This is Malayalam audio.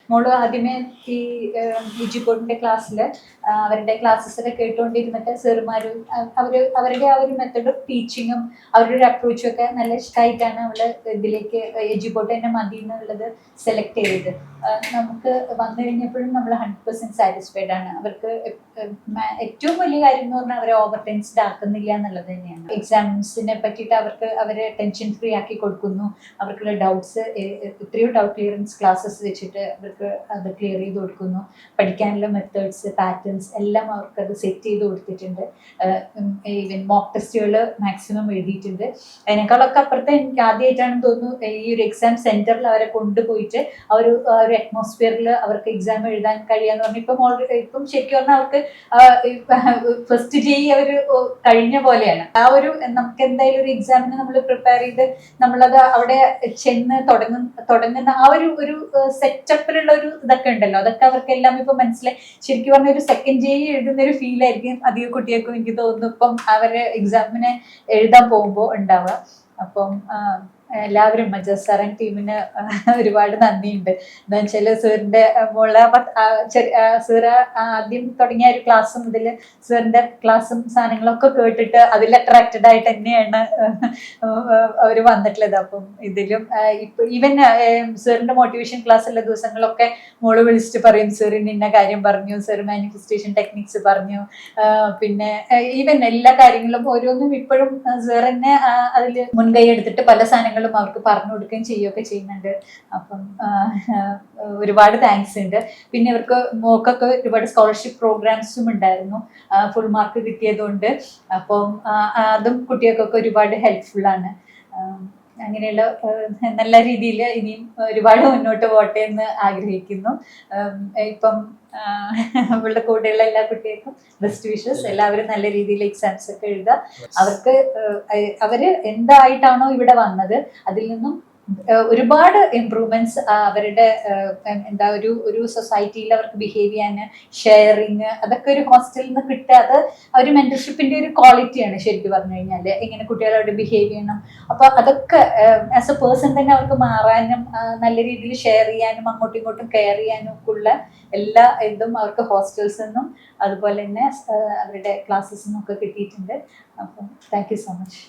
മോള് ആദ്യമേ ഈ ഇജിക്കോട്ടിന്റെ ക്ലാസ്സിൽ അവരുടെ ക്ലാസ്സസ് ഒക്കെ കേട്ടുകൊണ്ടിരുന്നിട്ട് സാറുമാരും അവരുടെ ആ ഒരു മെത്തഡ് ഓഫ് ടീച്ചിങ്ങും അവരുടെ ഒരു അപ്രോച്ചും ഒക്കെ നല്ല ഇഷ്ടമായിട്ടാണ് അവള് ഇതിലേക്ക് എജിക്കോട്ട് തന്നെ മതി എന്നുള്ളത് സെലക്ട് ചെയ്തത്. നമുക്ക് വന്നു കഴിഞ്ഞപ്പോഴും നമ്മൾ 100% സാറ്റിസ്ഫൈഡ് ആണ്. അവർക്ക് ഏറ്റവും വലിയ കാര്യം എന്ന് പറഞ്ഞാൽ അവരെ ഓവർ ടെൻസ്ഡ് ആക്കുന്നില്ല എന്നുള്ളത് തന്നെയാണ്. എക്സാംസിനെ പറ്റിയിട്ട് അവരെ ടെൻഷൻ ഫ്രീ ആക്കി കൊടുക്കുന്നു. അവർക്കുള്ള ഡൗട്ട്സ് എത്രയോ ഡൗട്ട് ക്ലിയറൻസ് ക്ലാസ്സസ് വെച്ചിട്ട് അവർക്ക് അത് ക്ലിയർ ചെയ്ത് കൊടുക്കുന്നു. പഠിക്കാനുള്ള മെത്തേഡ്സ് പാറ്റേൺസ് എല്ലാം അവർക്കത് സെറ്റ് ചെയ്ത് കൊടുത്തിട്ടുണ്ട്. ഈവൻ മോക്ക് ടെസ്റ്റുകൾ മാക്സിമം എഴുതിയിട്ടുണ്ട്. അതിനേക്കാളൊക്കെ അപ്പുറത്തെ എനിക്ക് ആദ്യമായിട്ടാണെന്ന് തോന്നുന്നു ഈ ഒരു എക്സാം സെന്ററിൽ അവരെ കൊണ്ടുപോയിട്ട് ആ ഒരു അറ്റ്മോസ്ഫിയറിൽ അവർക്ക് എക്സാം എഴുതാൻ കഴിയാന്ന് പറഞ്ഞു. ഇപ്പം ശരിക്കും പറഞ്ഞാൽ അവർക്ക് ഫസ്റ്റ് ജെഇ അവർ കഴിഞ്ഞ പോലെയാണ്. ആ ഒരു നമുക്ക് എന്തായാലും ഒരു എക്സാമിന് നമ്മൾ പ്രിപ്പയർ ചെയ്ത് നമ്മളത് അവിടെ ചെന്ന് തുടങ്ങുന്ന ആ ഒരു സെറ്റപ്പിലുള്ള ഒരു ഇതൊക്കെ ഉണ്ടല്ലോ, അതൊക്കെ അവർക്ക് എല്ലാം ഇപ്പൊ മനസ്സിലായി. ശരിക്കും പറഞ്ഞ ഒരു സെക്കൻഡ് ജെഇ എഴുതുന്ന ഒരു ഫീൽ ആയിരിക്കും അധികം കുട്ടികൾക്കും എനിക്ക് തോന്നുന്നു ഇപ്പം അവര് എക്സാമിന് എഴുതാൻ പോകുമ്പോൾ ഉണ്ടാവുക. അപ്പം എല്ലാവരും മജാസ് സാർ ആൻഡ് ടീമിന് ഒരുപാട് നന്ദിയുണ്ട്. എന്താ വെച്ചാല് സാറിന്റെ മോളെ സാറ് ആദ്യം തുടങ്ങിയ ഒരു ക്ലാസ് മുതൽ സാറിന്റെ ക്ലാസ്സും സാധനങ്ങളൊക്കെ കേട്ടിട്ട് അതിൽ അട്രാക്റ്റഡ് ആയിട്ട് തന്നെയാണ് അവർ വന്നിട്ടുള്ളത്. അപ്പം ഇതിലും ഇപ്പൊ ഈവൻ സാറിന്റെ മോട്ടിവേഷൻ ക്ലാസ് ഉള്ള ദിവസങ്ങളൊക്കെ മോള് വിളിച്ചിട്ട് പറയും സാർ ഇന്ന കാര്യം പറഞ്ഞു, സാർ മാനിഫെസ്റ്റേഷൻ ടെക്നിക്സ് പറഞ്ഞു. പിന്നെ ഈവൻ എല്ലാ കാര്യങ്ങളും ഓരോന്നും ഇപ്പോഴും സാർ തന്നെ അതിൽ മുൻകൈ എടുത്തിട്ട് പല സാധനങ്ങളും അവർക്ക് പറഞ്ഞു കൊടുക്കുകയും ചെയ്യുകയൊക്കെ ചെയ്യുന്നുണ്ട്. അപ്പം ഒരുപാട് താങ്ക്സ് ഉണ്ട്. പിന്നെ ഇവർക്ക് മോക്കൊക്കെ ഒരുപാട് സ്കോളർഷിപ്പ് പ്രോഗ്രാംസും ഉണ്ടായിരുന്നു ഫുൾ മാർക്ക് കിട്ടിയതുകൊണ്ട്. അപ്പം അതും കുട്ടികൾക്കൊക്കെ ഒരുപാട് ഹെൽപ്ഫുൾ ആണ്. അങ്ങനെയുള്ള നല്ല രീതിയിൽ ഇനിയും ഒരുപാട് മുന്നോട്ട് പോട്ടെ എന്ന് ആഗ്രഹിക്കുന്നു. ഇപ്പം അവളുടെ കൂടെയുള്ള എല്ലാ കുട്ടികൾക്കും ബെസ്റ്റ് വിഷസ്. എല്ലാവരും നല്ല രീതിയിൽ എക്സാംസ് ഒക്കെ എഴുതുക. അവര് എന്തായിട്ടാണോ ഇവിടെ വന്നത് അതിൽ നിന്നും ഒരുപാട് ഇംപ്രൂവ്മെന്റ്സ് അവരുടെ എന്താ ഒരു സൊസൈറ്റിയിൽ അവർക്ക് ബിഹേവ് ചെയ്യാൻ ഷെയറിങ് അതൊക്കെ ഒരു ഹോസ്റ്റലിൽ നിന്ന് കിട്ടുക. അത് ഒരു മെന്റർഷിപ്പിന്റെ ഒരു ക്വാളിറ്റിയാണ് ശരിക്കും പറഞ്ഞു കഴിഞ്ഞാൽ. എങ്ങനെ കുട്ടികളോട് ബിഹേവ് ചെയ്യണം, അപ്പൊ അതൊക്കെ ആസ് എ പേഴ്സൺ തന്നെ അവർക്ക് മാറാനും നല്ല രീതിയിൽ ഷെയർ ചെയ്യാനും അങ്ങോട്ടും ഇങ്ങോട്ടും കെയർ ചെയ്യാനും ഒക്കെ ഉള്ള എല്ലാ ഇതും അവർക്ക് ഹോസ്റ്റൽസിൽ നിന്നും അതുപോലെ തന്നെ അവരുടെ ക്ലാസ്സസിൽ നിന്നും ഒക്കെ കിട്ടിയിട്ടുണ്ട്. അപ്പം താങ്ക് യു സോ മച്ച്.